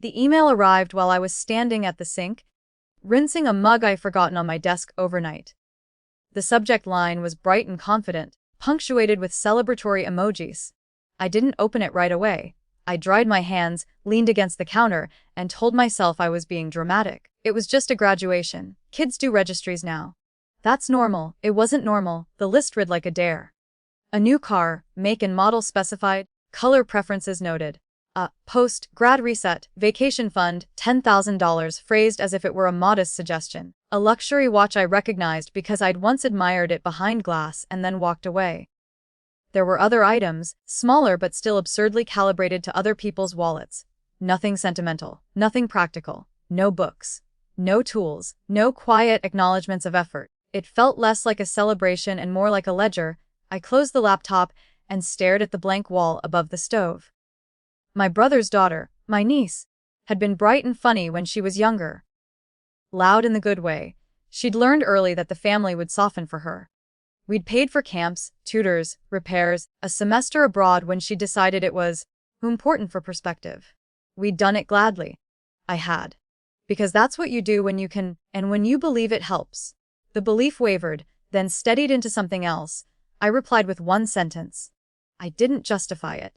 The email arrived while I was standing at the sink, rinsing a mug I'd forgotten on my desk overnight. The subject line was bright and confident, punctuated with celebratory emojis. I didn't open it right away. I dried my hands, leaned against the counter, and told myself I was being dramatic. It was just a graduation. Kids do registries now. That's normal. It wasn't normal. The list read like a dare. A new car, make and model specified, color preferences noted. Post, grad reset, vacation fund, $10,000 phrased as if it were a modest suggestion. A luxury watch I recognized because I'd once admired it behind glass and then walked away. There were other items, smaller but still absurdly calibrated to other people's wallets. Nothing sentimental, nothing practical, no books, no tools, no quiet acknowledgments of effort. It felt less like a celebration and more like a ledger. I closed the laptop and stared at the blank wall above the stove. My brother's daughter, my niece, had been bright and funny when she was younger. Loud in the good way. She'd learned early that the family would soften for her. We'd paid for camps, tutors, repairs, a semester abroad when she decided it was important for perspective. We'd done it gladly. I had. Because that's what you do when you can, and when you believe it helps. The belief wavered, then steadied into something else. I replied with one sentence. I didn't justify it.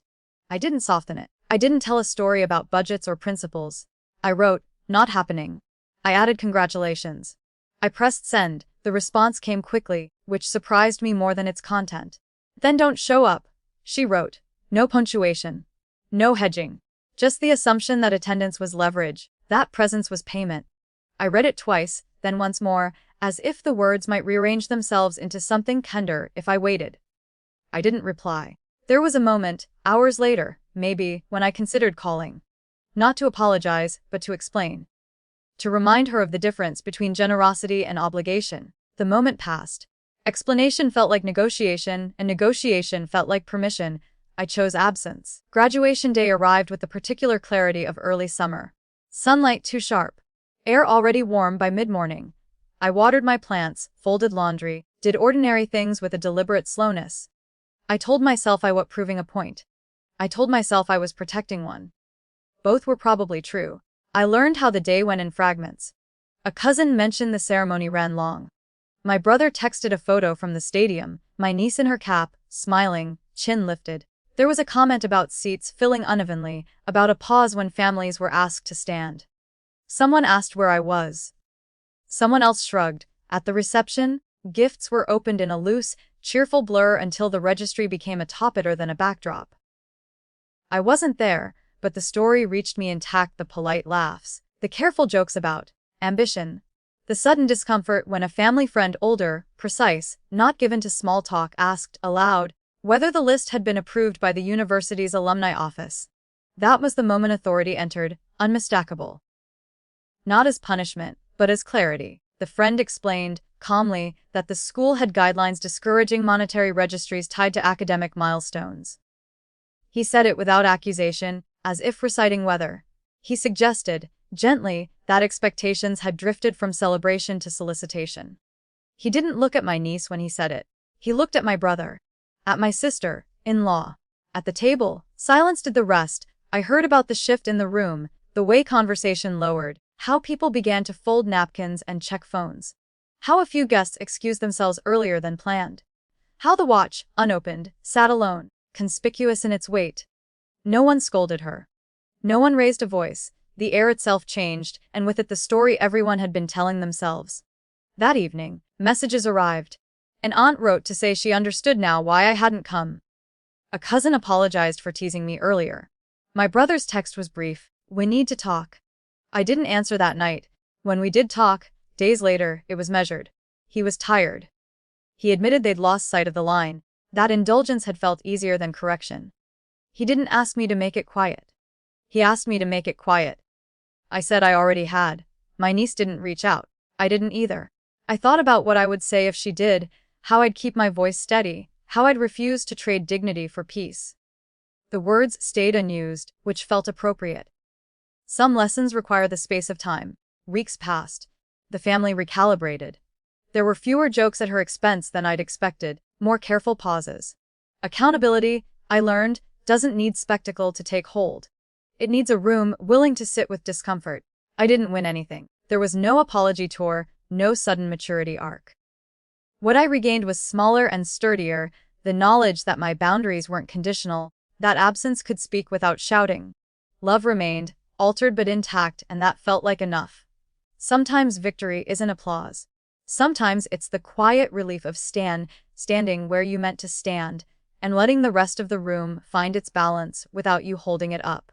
I didn't soften it. I didn't tell a story about budgets or principles. I wrote, not happening. I added congratulations. I pressed send. The response came quickly, which surprised me more than its content. Then don't show up, she wrote. No punctuation. No hedging. Just the assumption that attendance was leverage, that presence was payment. I read it twice, then once more, as if the words might rearrange themselves into something kinder if I waited. I didn't reply. There was a moment, hours later, maybe, when I considered calling. Not to apologize, but to explain. To remind her of the difference between generosity and obligation. The moment passed. Explanation felt like negotiation, and negotiation felt like permission. I chose absence. Graduation day arrived with the particular clarity of early summer. Sunlight too sharp. Air already warm by mid-morning. I watered my plants, folded laundry, did ordinary things with a deliberate slowness. I told myself I was proving a point. I told myself I was protecting one. Both were probably true. I learned how the day went in fragments. A cousin mentioned the ceremony ran long. My brother texted a photo from the stadium, my niece in her cap, smiling, chin lifted. There was a comment about seats filling unevenly, about a pause when families were asked to stand. Someone asked where I was. Someone else shrugged. At the reception, gifts were opened in a loose, cheerful blur until the registry became a toppeter than a backdrop. I wasn't there, but the story reached me intact, the polite laughs, the careful jokes about ambition, the sudden discomfort when a family friend older, precise, not given to small talk asked, aloud, whether the list had been approved by the university's alumni office. That was the moment authority entered, unmistakable. Not as punishment, but as clarity. The friend explained, calmly, that the school had guidelines discouraging monetary registries tied to academic milestones. He said it without accusation, as if reciting weather. He suggested, gently, that expectations had drifted from celebration to solicitation. He didn't look at my niece when he said it. He looked at my brother. At my sister-in-law. At the table, silence did the rest. I heard about the shift in the room, the way conversation lowered, how people began to fold napkins and check phones. How a few guests excused themselves earlier than planned. How the watch, unopened, sat alone, conspicuous in its weight. No one scolded her. No one raised a voice. The air itself changed, and with it the story everyone had been telling themselves. That evening, messages arrived. An aunt wrote to say she understood now why I hadn't come. A cousin apologized for teasing me earlier. My brother's text was brief, "We need to talk." I didn't answer that night. When we did talk, days later, it was measured. He was tired. He admitted they'd lost sight of the line. That indulgence had felt easier than correction. He didn't ask me to make it quiet. He asked me to make it quiet. I said I already had. My niece didn't reach out. I didn't either. I thought about what I would say if she did, how I'd keep my voice steady, how I'd refuse to trade dignity for peace. The words stayed unused, which felt appropriate. Some lessons require the space of time. Weeks passed. The family recalibrated. There were fewer jokes at her expense than I'd expected, more careful pauses. Accountability, I learned, doesn't need spectacle to take hold. It needs a room willing to sit with discomfort. I didn't win anything. There was no apology tour, no sudden maturity arc. What I regained was smaller and sturdier, the knowledge that my boundaries weren't conditional, that absence could speak without shouting. Love remained, altered but intact, and that felt like enough. Sometimes victory isn't applause. Sometimes it's the quiet relief of standing where you meant to stand, and letting the rest of the room find its balance without you holding it up.